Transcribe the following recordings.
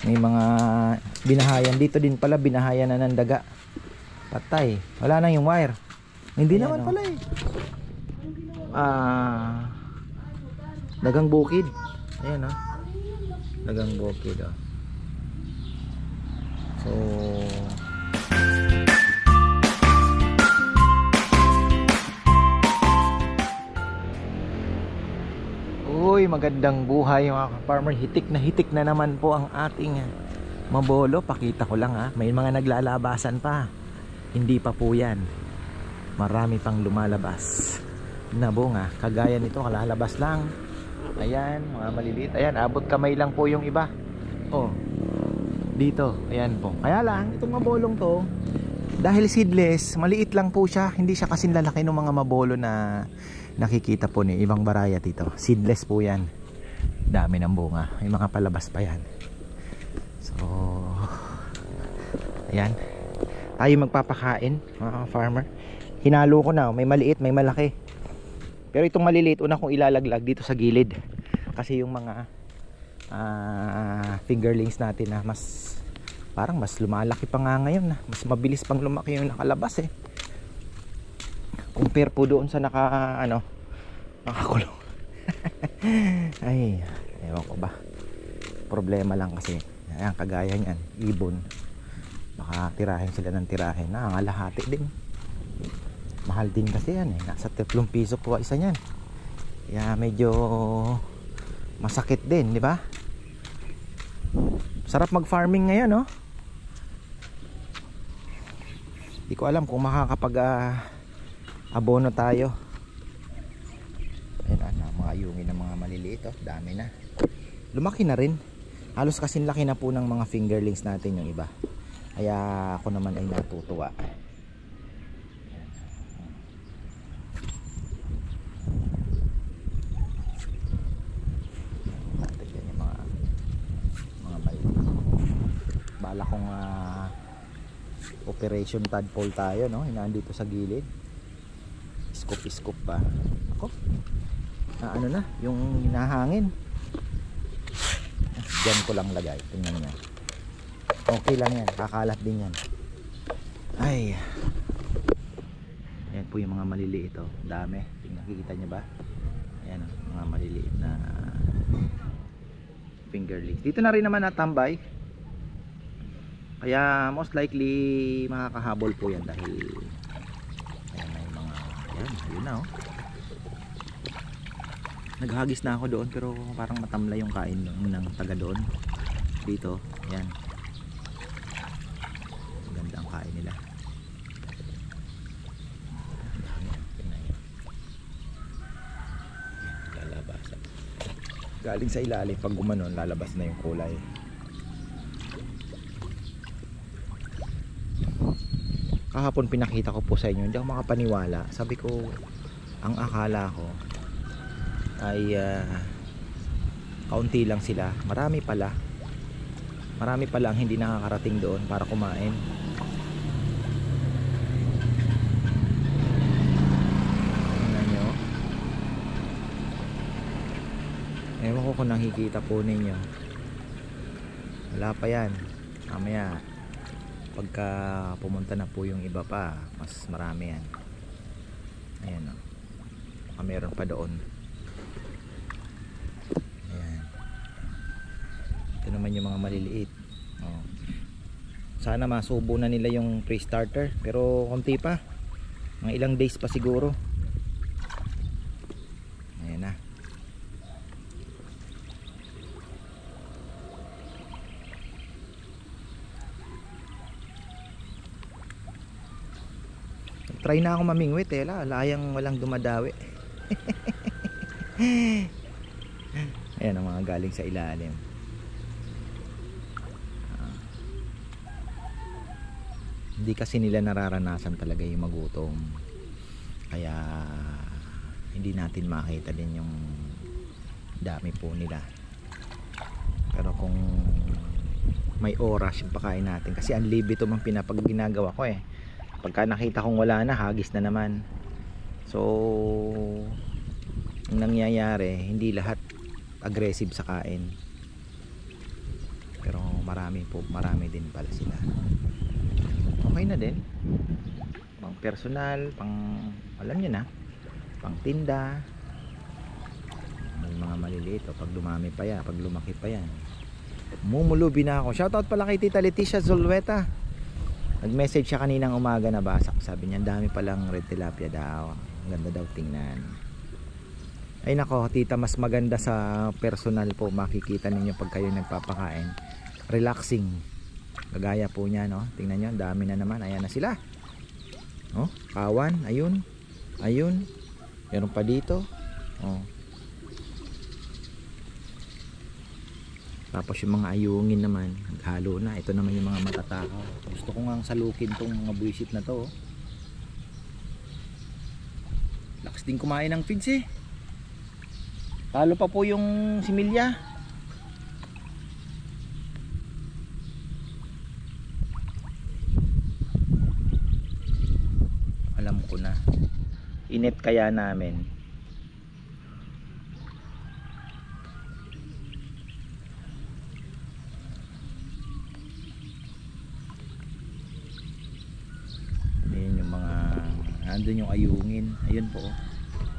May mga binahayan dito din pala, binahayan na ng daga. Patay, wala na yung wire. Hindi naman pala eh. Dagang bukid. Ayan o. Dagang bukid o. So uy, magandang buhay mga farmer. Hitik na naman po ang ating mabolo. Pakita ko lang ha. May mga naglalabasan pa. Hindi pa po yan. Marami pang lumalabas na bunga. Kagaya nito, kalalabas lang. Ayan, mga maliliit. Ayan, abot kamay lang po yung iba. Oh, dito, ayan po. Kaya lang, itong mabolong to, dahil seedless, maliit lang po siya. Hindi siya kasing lalaki ng mga mabolo na nakikita po ni ibang variety to. Seedless po yan. Dami ng bunga. May mga palabas pa yan. So, ayan. Tayo magpapakain, mga farmer. Hinalo ko na, may maliit, may malaki. Pero itong maliliit, una kong ilalaglag dito sa gilid. Kasi yung mga fingerlings natin na parang mas lumalaki pa nga ngayon. Mas mabilis pang lumaki yung nakalabas eh. Compare po doon sa nakakulong. Ay, ewan ko ba. Problema lang kasi. Ayan, kagaya niyan, ibon. Baka tirahin sila ng tirahin. Nangangalahati din. Mahal din kasi yan eh. Nasa 3 piso po isa niyan. Kaya medyo masakit din, di ba? Sarap mag-farming ngayon, no? Di ko alam kung makakapag abono tayo. Ayun na, mga ayungin ng mga maliliit, oh. Dami na. Lumaki na rin. Halos kasing laki na po ng mga fingerlings natin yung iba. Kaya ako naman ay natutuwa. Tignan yung mga maliliit. Bala kong operation tadpole tayo, no? Hinaan dito sa gilid. Scoop pa. Ako. Ano na, yung hinahangin. Diyan ko lang lagay. Tingnan niya. Okay lang yan, kakalat din yan. Ay. Ayan po yung mga maliliit, oh. Dami. Nakikita niyo ba? Ayan, oh, mga maliliit na fingerlings. Dito na rin naman natambay. Kaya most likely makakahabol po yan dahil ayan na yung mga ayun na oh. Naghagis na ako doon pero parang matamlay yung kain ng taga doon. Dito, ayan. Maganda ang kain nila. Lalabasan. Galing sa ilalim, pag gumanon lalabas na yung kulay. Kahapon pinakita ko po sa inyo, hindi ako makapaniwala. Sabi ko, ang akala ko ay kaunti lang sila. Marami pala ang hindi nakakarating doon para kumain. Tingnan nyo. Ewan ko kung nakikita po ninyo. Wala pa yan. Mamaya pagka pumunta na po yung iba pa, mas marami yan. Ayan o. Baka meron pa doon. Ayan. Ito naman yung mga maliliit. Oh. Sana masubo na nila yung pre-starter, pero konti pa. Mga ilang days pa siguro. Ayan na. Try na ako mamingwit eh, layang walang dumadawi. Ayan ang mga galing sa ilalim. Hindi kasi nila nararanasan talaga yung magutom. Kaya hindi natin makita din yung dami po nila. Pero kung may oras yung pakain natin, kasi ang libitum ang ginagawa ko eh. Pagka nakita kong wala na, hagis na naman. So ang nangyayari, hindi lahat aggressive sa kain, pero marami din pala sila. Okay na din, pang personal, pang alam nyo na, pang tinda. May mga maliliit o pag dumami pa yan, pag lumaki pa yan, mumulubi na ako. Shoutout pala kay Tita Leticia Zulueta. Nag-message siya kaninang umaga, na basa. Sabi niya dami palang red tilapia daw, ang ganda daw tingnan. Ay nako tita, mas maganda sa personal po, makikita ninyo pag kayo nagpapakain, relaxing. Kagaya po niya, no? Tingnan nyo, dami na naman. Ayan na sila, oh, kawan, ayun, ayun, meron pa dito, oh. Tapos yung mga ayungin naman, naghalo na. Ito naman yung mga matatakaw. Gusto ko nga salukin tong mga buwisit na to, oh. Lakas din kumain ng feeds eh. Talo pa po yung similya. Alam ko na, init kaya namin. Ayan yung mga, nandun yung ayungin. Ayun po,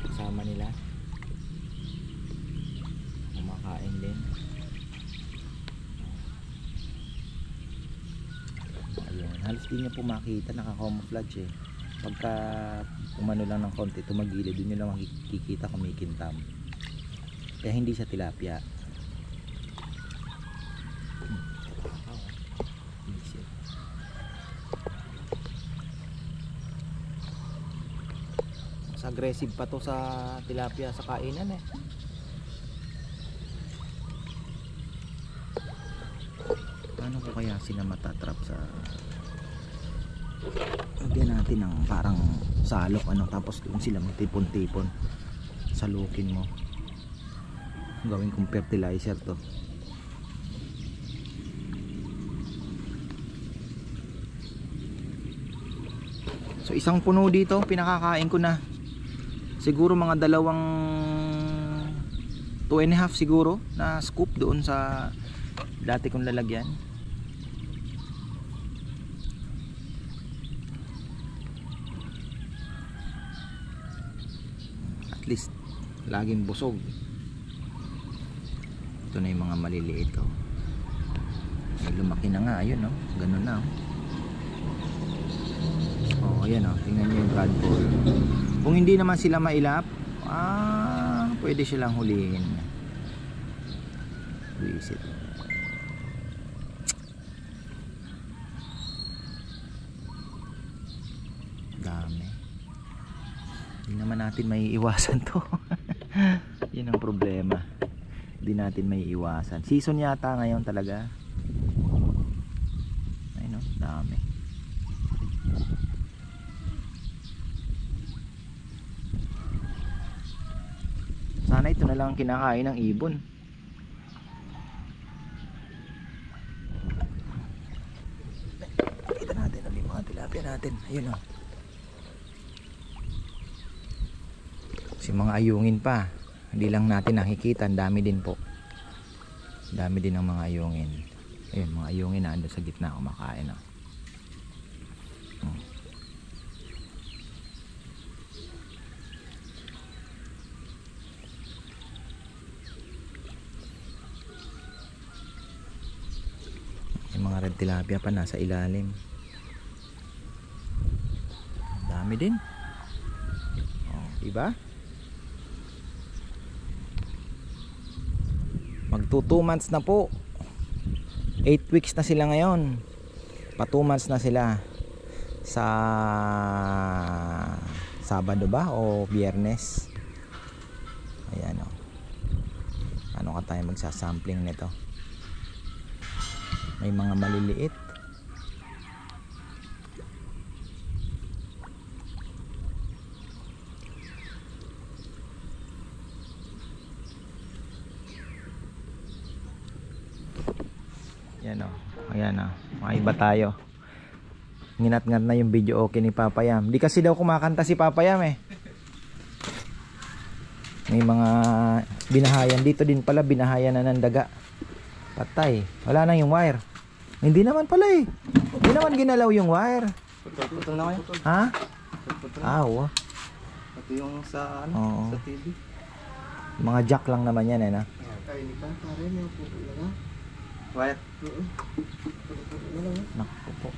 kasama nila, kumakain din. Ayun, halos di nyo po makita, naka-camouflage eh. Pagka umano lang ng konti, tumagilid, dun nyo lang makikita kumikintam. Kaya hindi siya tilapia. Mas aggressive pa to sa tilapia sa kainan eh. Paano ko kaya sila matatrap sa... Lagyan natin ng parang salok, ano, tapos doon sila magtipon-tipon. Salukin mo. Gawin kong fertilizer to. So isang puno dito, pinakakain ko na. Siguro mga 2.5 siguro na scoop doon sa dati kong lalagyan. At least laging busog. Ito na yung mga maliliit ko. May lumaki na nga, ayun no, ganun na oh. Oh, ayan oh, tingnan nyo yung Bradford. Kung hindi naman sila mailap, pwede silang hulihin. Visit. Dami. Hindi naman natin may iwasan to. Yun ang problema. Hindi natin may iwasan. Season yata ngayon talaga. Ayun no, dami. Sana ito na lang ang kinakain ng ibon. Kita natin ulit mga tilapia natin. Ayun o. Kasi mga ayungin pa, hindi lang natin nakikita. Ang dami din po. Ang dami din ng mga ayungin. Ayun, mga ayungin na ando sa gitna kumakain o. Yung mga red tilapia pa nasa ilalim. Dami din. Oh, diba? Magto 2 months na po. 8 weeks na sila ngayon. Pa 2 months na sila. Sa Sabado ba o Biyernes? Ayan o. Ano ka tayo magsasampling nito? May mga maliliit. Yan o. Ayan o. Maiba tayo. Nginat-ngat na yung video okay ni Papayam. Di kasi daw kumakanta si Papayam eh. May mga binahayan. Dito din pala binahayan na ng daga. Patay. Wala na yung wire. Hindi naman pala eh. Hindi naman ginalaw yung wire. Putol na kayo. Ha? Putol na. Ah, oo. Pati yung sa ano, Oo. sa TV. Mga jack lang naman yan eh na. Ay, hindi pa. Pare, may putol na lang. Wire? Oo. Putol na lang. Naku po.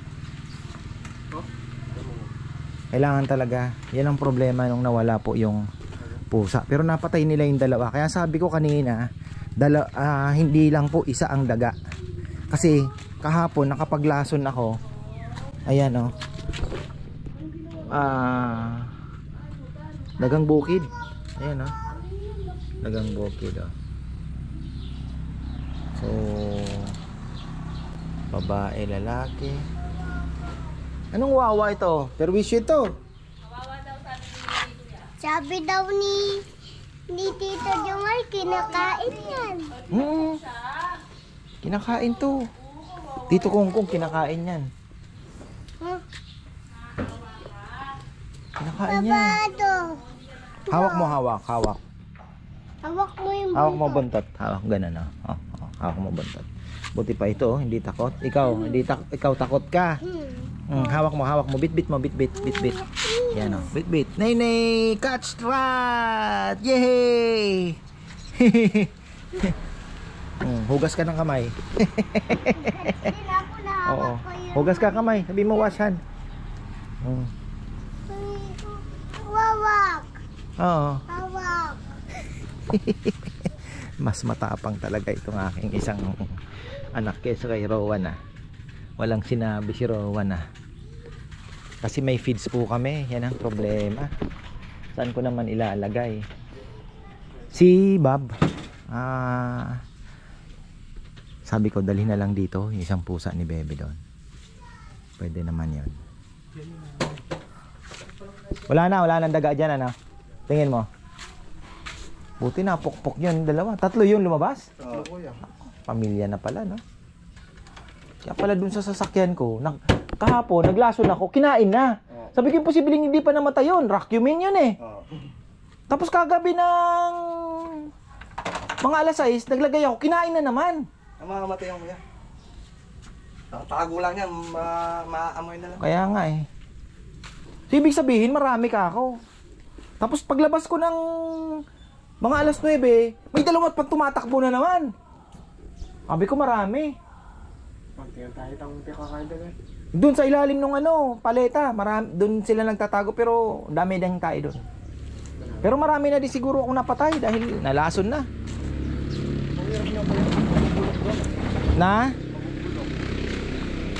Kailangan talaga. Yan ang problema nung nawala po yung pusa. Pero napatay nila yung dalawa. Kaya sabi ko kanina, hindi lang po isa ang daga. Kasi kahapon nakapaglason ako. Ayan oh. Dagang bukid. Ayan oh. Dagang bukid oh. So babae, lalaki. Anong wawa ito? Perwisyo ito. Sabi daw ni Tito Jomar, kinakain yan. Kinakain to. Tito Kongkong kinakain yan. Huh? Kinakain yan. Sabado. Hawak mo, hawak. Hawak mo yung Hawak mo buntot. Hawak ganun oh. Hawak mo buntot. Buti pa ito, hindi takot. Ikaw takot ka. Hawak mo, bitbit mo, bitbit. Yan oh, bitbit. Nay, catch rat! Yay! Hugas ka ng kamay. Din ako na Oo. hawak ko yung Hugas ka kamay, sabi mo wash hand. wawak. Oo. Hawak. Mas matapang talaga itong aking isang anak kaysa kay Rowan ah. Walang sinabi si Rowan ah. Kasi may feeds po kami. Yan ang problema. Saan ko naman ilalagay? Si Bob sabi ko dalhin na lang dito yung isang pusa ni Bebe doon. Pwede naman yun. Wala nang daga dyan ano? Tingin mo. Buti na pukpok yun, dalawa. Tatlo yun lumabas? Oo, kuya. Pamilya na pala, no? Kaya pala dun sa sasakyan ko, kahapon, naglason ako, kinain na. Sabi ko, posibleng hindi pa namatay yun. Racumin yun eh. Tapos kagabi ng mga alas 6, naglagay ako, kinain na naman. Mamamatay yung kuya. Tago lang yan, maamoy na lang. Kaya nga eh. So, ibig sabihin, marami ka ako. Tapos paglabas ko ng mga alas 9, may dalawat pag tumatakbo na naman. Sabi ko marami. Pagtingin tayo itong kakain doon. Doon sa ilalim ng paleta, marami, doon sila nagtatago pero dami ding tayo doon. Pero marami na din siguro akong napatay dahil nalason na. Na?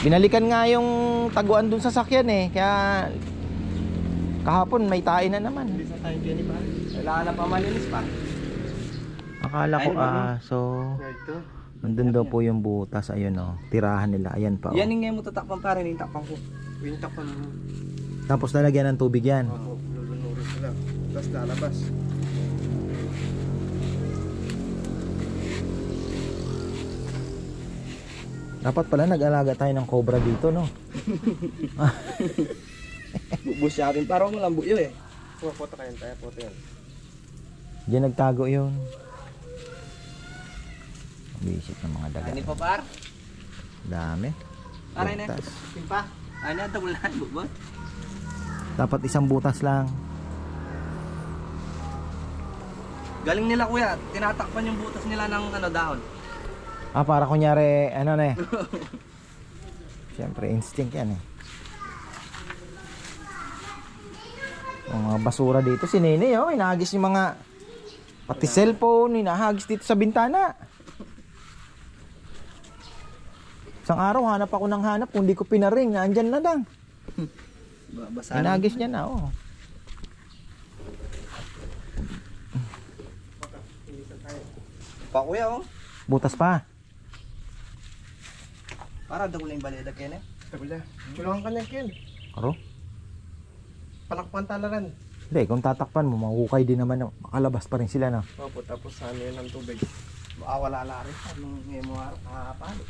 Binalikan nga yung taguan doon sa sakyan eh, kaya kahapon may tayo na naman. Hindi sa tayo dyan pa. Kailangan na pa malinis pa. Akala ko so Ito. nandun daw po yung butas, ayun oh, tirahan nila, ayan pa oh. Yan yung mo tatakpan pa rin, yung takpan ko. Yung takpan mo. Tapos lalagyan ng tubig yan. Oo, lulunurin ko lang. Tapos lalabas. Dapat pala nag-alaga tayo ng cobra dito, no? Bubus siya rin. Parang malambo yun eh. Pupunta kayo tayo, puto yan. Diyan nagtago yun. Visit ng mga daga. Ano pa par? Dami. Aray na. Butas. Simpa. Ano, double na, bubot. Dapat isang butas lang. Galing nila kuya, tinatakpan yung butas nila ng dahon. Ah, para kunyari, ano na eh. Siyempre, instinct yan eh. Ang mga basura dito, si Nene, oh, hinahagis yung mga, pati cellphone, hinahagis dito sa bintana. Isang araw, hanap ako ng hanap, kung di ko pinaring, naandyan na lang. Basahan. Hinahagis niya na, oh. Pa kuya oh. Butas pa. Para daw lang baleda kayo na. Tabla. Tulungan ka niya, Ken. Aro? Palakpan talaran. Hindi, kung tatakpan mo, mahukay din naman, makalabas pa rin sila na. Opo, tapos ano yun ng tubig. Wala rin. Anong ngayon mo kakapalo.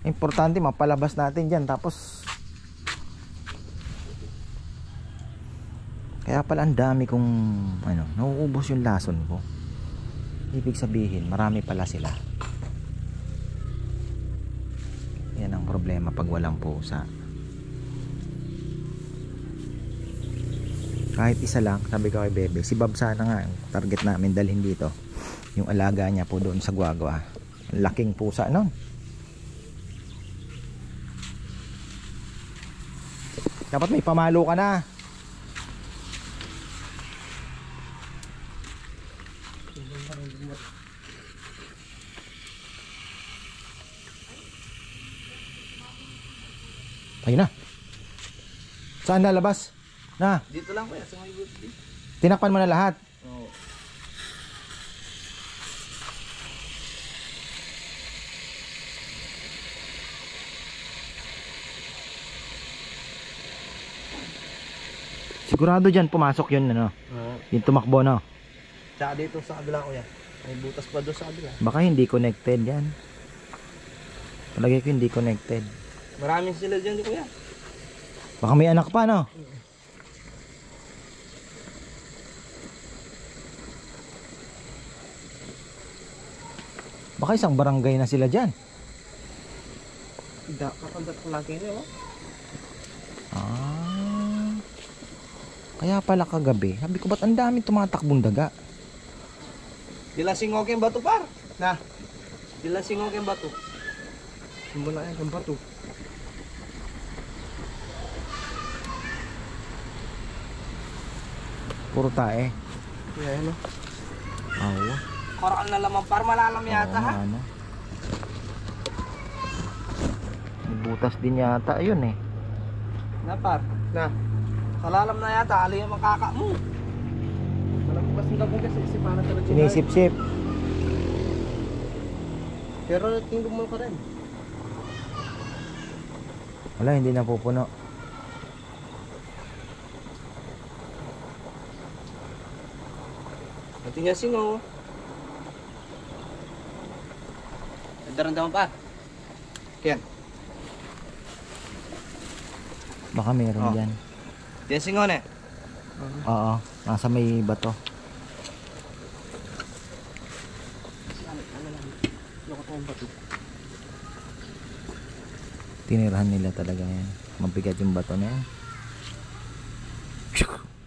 Importante, mapalabas natin dyan, tapos kaya pala ang dami kong nauubos yung lason ko. Ibig sabihin, marami pala sila. Yan ang problema pag walang pusa. Kahit isa lang, sabi ko kay Bebe, si Bob sana nga yung target namin dalhin dito. Yung alaga niya po doon sa Guagua. Ang laking pusa nun. Dapat may pamalo ka na. Ayun na. Saan lalabas? Na, Dito lang kuya, sa may buti. tinakpan mo na lahat. Oo. Sigurado dyan pumasok yun, ano? Oo. Yung tumakbo, no? Tsaka dito sa kabila kuya. May butas pa doon sa kabila. Baka hindi connected yan. Palagay ko hindi connected. Maraming sila dyan kuya. Baka may anak pa, no? Baka isang barangay na sila dyan. Kakandat ko lagi nyo. Ah. Kaya pala kagabi, sabi ko ba't ang dami tumatakbong daga? Dila singog yung bato par. Na. Dila singog yung bato. Simula yan yung bato. Puro tae. Kaya ano. Awa. Koral na lamang par, malalam yata Oo, ha. ano. May butas din yata yun eh. Na par. Na. Salalam na yata, ali yung makaka mo. Malabukas ng dagong kasi isipan na talaga. Sinisip-sip. Pero tingnan mo ka rin. Wala, hindi na pupuno. Ito nga singo. Daran-daran pa. Yan. Baka meron Oh. dyan. Yan singo na. Oo, nasa may bato. Tinirahan nila talaga yan. Mabigat yung bato na yan.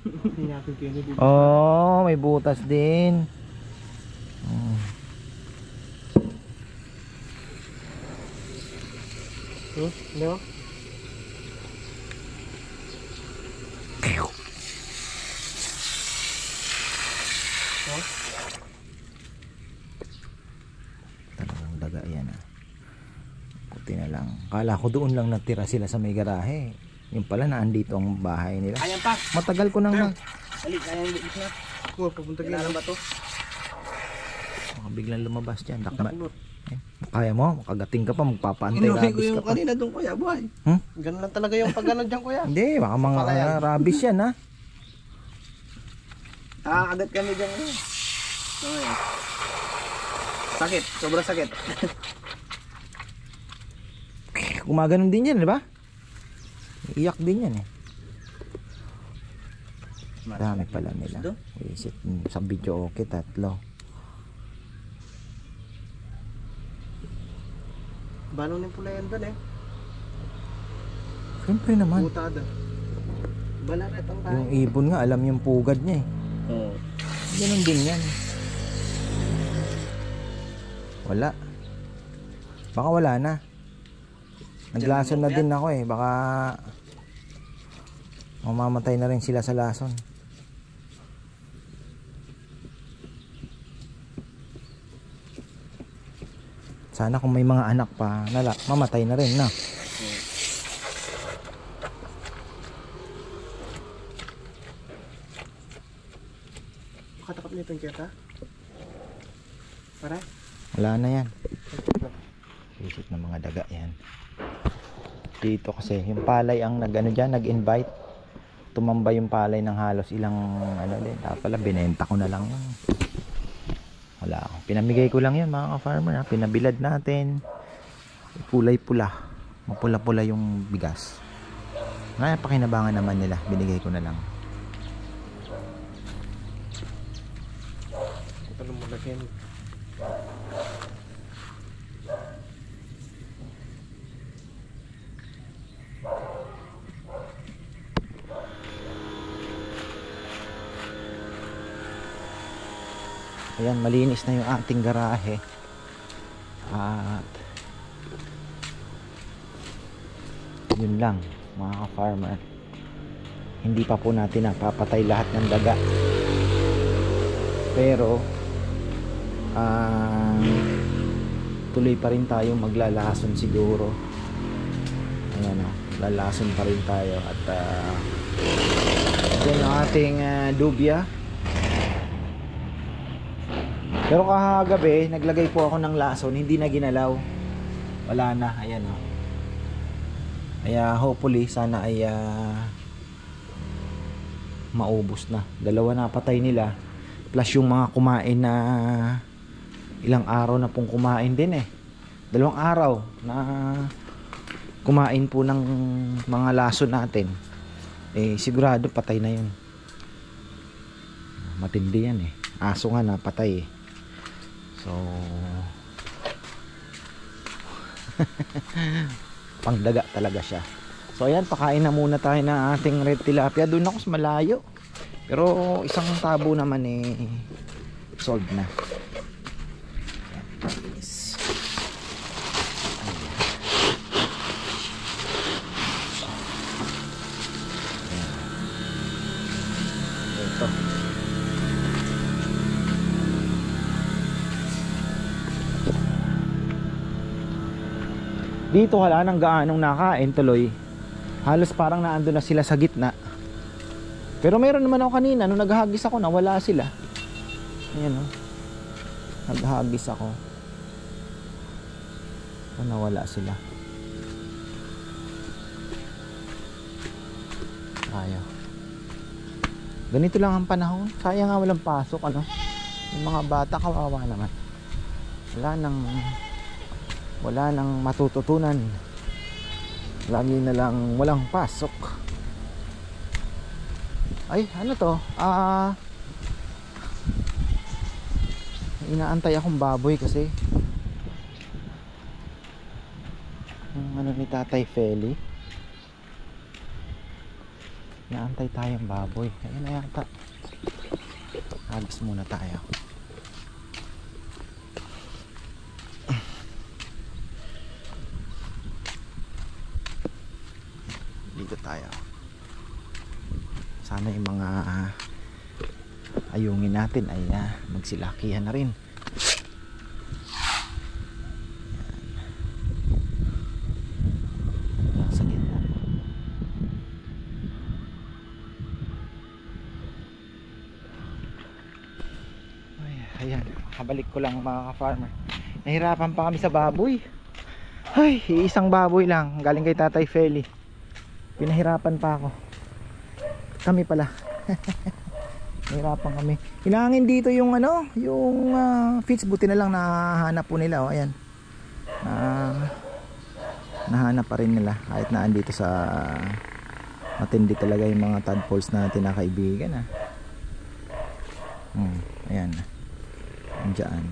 Hindi natin kinibig. Oh, may butas din. Oh. No? Talagang daga yan ah. Puti na lang. Kala ko doon lang natira sila sa may garahe. Yung pala naandito ang bahay nila. Ayan pa. Matagal ko nang Dali, kaya yung bukis na. Oo, papunta kailangan ba to? baka biglang lumabas dyan. Dakma. Eh, kaya mo, makagating ka pa, magpapantay Inuwi ko rabies ka yung pa. kanina doon kuya, buhay. Hmm? Ganun lang talaga yung pag-ano dyan kuya. Hindi, baka mga Palayan. rabies yan ha. Nakakagat kami dyan. Ano yan? Sakit, sobrang sakit. Gumaganon din yan, di ba? Iyak din yan eh. Dami pala nila. Doon? Visit sa video okay, 3. Balong ng pula yan doon eh. Siyempre naman. Butada. Balaret ang tayo. Yung ibon nga, alam yung pugad niya eh. Oo. Ganun din yan. Wala. Baka wala na. Naglason na din ako eh. Baka mamamatay na rin sila sa lason. Sana kung may mga anak pa, mamatay na rin na. Katakap nito yung keta. Para? Wala na yan. Visit ng mga daga yan. Dito kasi yung palay ang nag-invite. Tumambay yung palay ng halos ilang din. Tapos pala binenta ko na lang yun. Wala ako. Pinamigay ko lang yun mga ka-farmer ha. Pinabilad natin. Kulay pula. Mapula-pula yung bigas. Ngayon pakinabangan naman nila. Binigay ko na lang. Ito mo lagyan. Ayan, malinis na yung ating garahe. At yun lang mga ka-farmer, hindi pa po natin napapatay lahat ng daga, pero tuloy pa rin tayong maglalason siguro. Ayan o, lalason pa rin tayo. At yan ang ating dubya. Pero kahagabi naglagay po ako ng lason, hindi na ginalaw, wala na. Ayan o, kaya hopefully sana ay maubos na. Dalawa na patay nila, plus yung mga kumain na ilang araw na pong kumain din eh. 2 araw na kumain po ng mga lason natin, eh sigurado patay na yun. Matindi yan eh, aso nga na patay eh. So pangdaga talaga siya. So ayan, pakain na muna tayo ng ating red tilapia. Doon ako sa malayo, pero isang tabo naman eh solved na. Yes. Ito. Dito wala nang gaanong nakain tuloy. Halos parang naandun na sila sa gitna. Pero meron naman ako kanina nung naghahagis ako, nawala sila. Ayan o, naghahagis ako, nawala sila. Ayaw. Ganito lang ang panahon. Sayang nga walang pasok ano. Yung mga bata kawawa naman. Wala nang matututunan. Lagi na lang walang pasok. Ay, ano to? Inaantay akong baboy kasi yung ano ni Tatay Feli. Inaantay tayong baboy. Ayun na yata. Hagis muna tayo. Dito tayo. Sana yung mga ayungin natin ay magsilakihan na rin. Yan. Sa gitna. Ayan, kabalik ko lang mga ka-farmer. Nahirapan pa kami sa baboy. Ay, isang baboy lang galing kay Tatay Feli. Pinahirapan pa ako. Kami pala. Nahirapan kami. Hinangin dito yung ano, yung feeds, buti na lang nahanap po nila. Oh, ayan. Nahanap pa rin nila kahit na andito sa matindi talaga yung mga tadpoles natin na kaibigan. Ayan. Andiyan.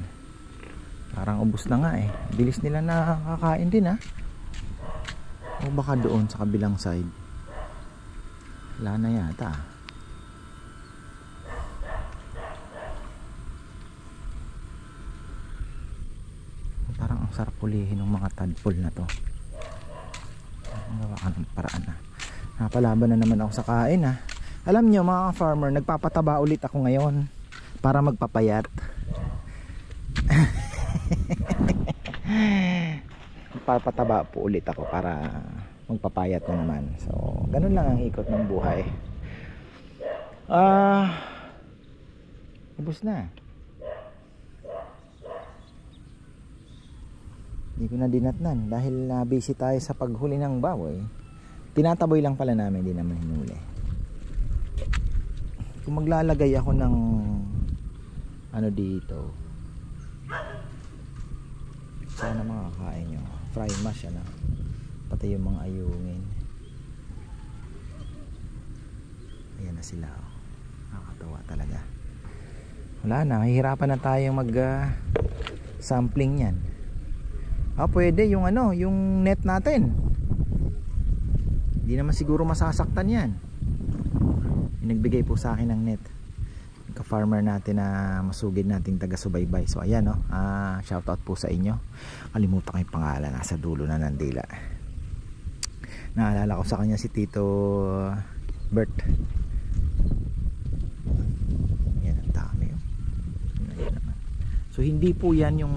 Parang ubos na nga eh. Bilis nila nakakain din o baka doon sa kabilang side. Wala na yata. Parang ang sarap pulihin ng mga tadpole na to. Magawa ka ng paraan napalaban na naman ako sa kain Alam nyo mga farmer, nagpapataba ulit ako ngayon para magpapayat. Papataba po ulit ako para magpapayat na naman. So ganun lang ang ikot ng buhay. Ubus na. Hindi ko na dinatnan dahil busy tayo sa paghuli ng baboy. Tinataboy lang pala namin, hindi naman hinuli. Kung maglalagay ako ng ano dito, sana makakain nyo. Fry mash pati yung mga ayungin. Ayan na sila nakakatawa talaga. Wala na, mahihirapan na tayong mag sampling yan. Pwede yung ano, yung net natin. Hindi naman siguro masasaktan yan. Nagbigay po sa akin ng net. ka-farmer natin na masugid nating taga-subaybay. So ayan, no, shoutout po sa inyo. Kalimutan ko yung pangalan, nasa dulo na ng dila. Naalala ko sa kanya si Tito Bert. Yan ang dami, oh. Ayan naman. So hindi po yan yung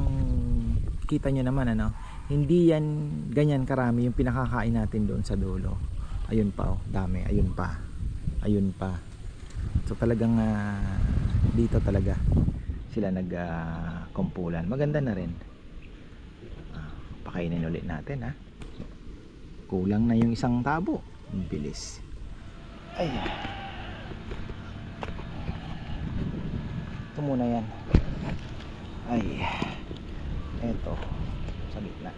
kita nyo naman, ano, hindi yan ganyan karami yung pinakakain natin doon sa dulo. Ayun pa, oh, dami, ayun pa, ayun pa. So talagang dito talaga sila kumpulan. Maganda na rin. Pakainin ulit natin, ha. Kulang na yung isang tabo. Ang bilis. Ay. Ito muna yan. Ay. Eto. Sa gitna.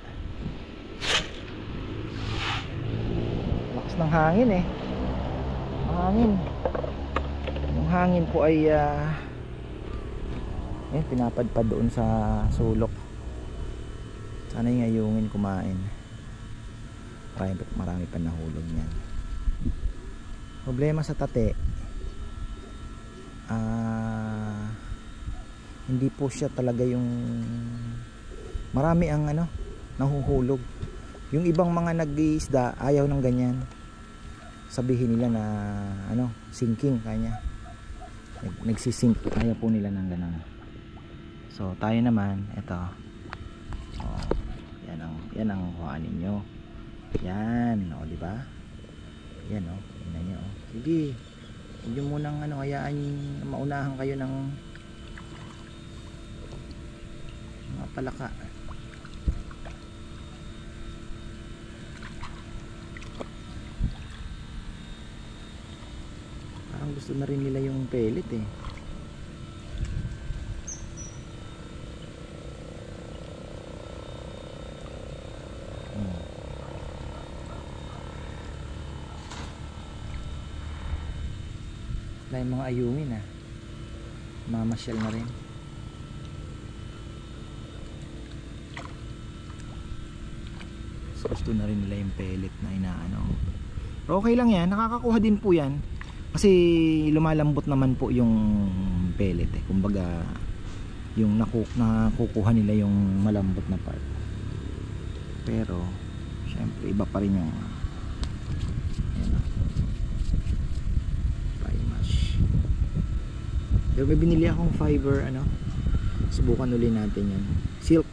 Lakas ng hangin, eh. Hangin. Yung hangin po ay pinapadpad doon sa sulok. Sana yung ayungin kumain. Marami pa nahulog yan. Problema sa tate, hindi po siya talaga yung marami ang nahuhulog. Yung ibang mga nag-iisda ayaw ng ganyan. Sabihin nila na sinking kanya. Nagsisink, ayaw po nila ng ganun. So tayo naman, ito. Oh, yan ang kuhanin nyo. Yan, o, di ba? Yan, o, tingnan nyo, o. Sige, huwag nyo munang hayaan maunahan kayo ng mga palaka. Parang gusto na rin nila yung pellet, eh. Wala yung mga ayungin, mamasyal na rin. So, gusto na rin nila yung pellet na inaano. Pero okay lang yan, nakakakuha din po yan kasi lumalambot naman po yung pellet, eh. Kumbaga yung nakukuha nila yung malambot na part. Pero syempre iba pa rin yung pero may binili akong fiber, subukan ulit natin yan, silk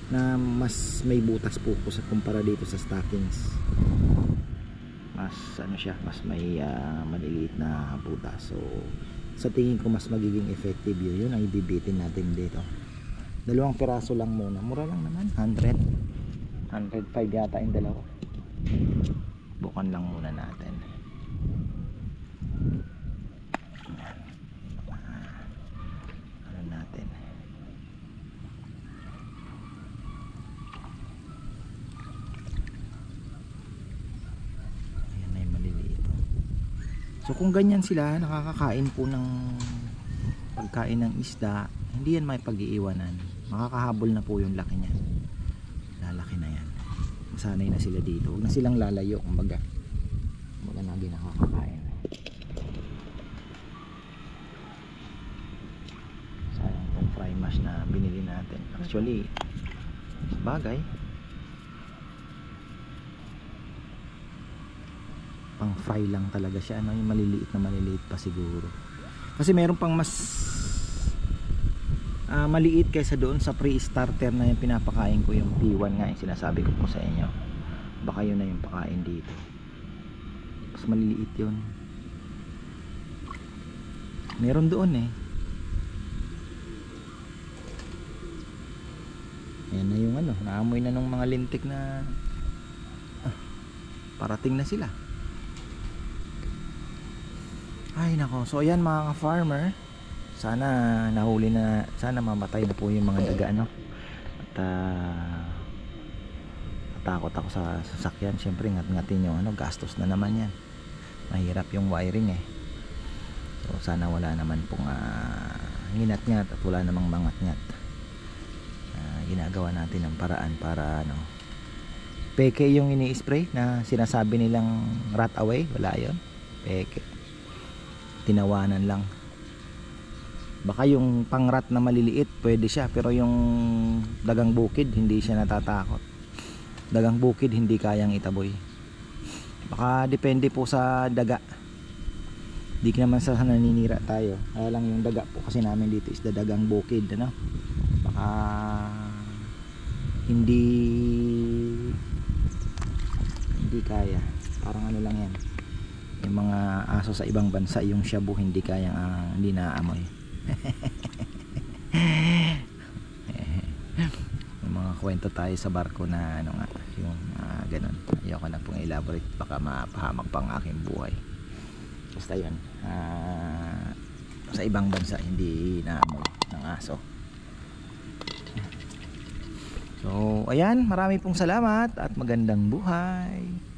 na mas may butas po sa kumpara dito sa stockings. Mas mas may maliliit na butas. So sa tingin ko mas magiging effective yun ang ibibitin natin dito. 2 piraso lang muna, mura lang naman, 105 yata yung dalawa. Bukan lang muna natin. So kung ganyan sila nakakakain po ng pagkain ng isda, hindi yan may pag-iiwanan. Makakahabol na po yung laki niyan. Lalaki na yan. Masanay na sila dito. Huwag na silang lalayo. Kumbaga lagi nakakakain. Sayang pong fry mash na binili natin. Actually, bagay. Pang fry lang talaga siya, yung maliliit pa siguro. Kasi meron pang mas maliit kaysa doon sa pre-starter na yung pinapakain ko, yung P1 nga yung sinasabi ko po sa inyo. Baka yun na yung pakain dito. Mas maliliit yun. Meron doon, eh. Ayan na yung naamoy na ng mga lintik na parating na sila. Ay nako, so ayan mga ka-farmer, sana nahuli na, sana mamatay na po yung mga daga, at natakot ako sa sasakyan. Syempre ngat-ngatin yung gastos na naman yan, mahirap yung wiring, eh. So sana wala naman pong nginat-ngat at wala namang mangat-ngat. Ginagawa natin ng paraan para peke yung ini-spray na sinasabi nilang rat away, wala yon, peke, tinawanan lang. Baka yung pangrat na maliliit pwede siya, pero yung dagang bukid hindi siya natatakot. Dagang bukid hindi kayang itaboy. Baka depende po sa daga. Di naman sa naninira tayo. Kaya lang yung daga po kasi namin dito is dagang bukid, ano? Baka hindi kaya. Parang ano lang yan. Yung mga aso sa ibang bansa, yung shabu hindi kayang hindi naaamoy. Yung mga kwento tayo sa barko na ano nga, yung ganun. Ayoko na pong elaborate, baka mapahamak pang aking buhay. Basta yun, sa ibang bansa hindi naamoy ng aso. So ayan, marami pong salamat at magandang buhay.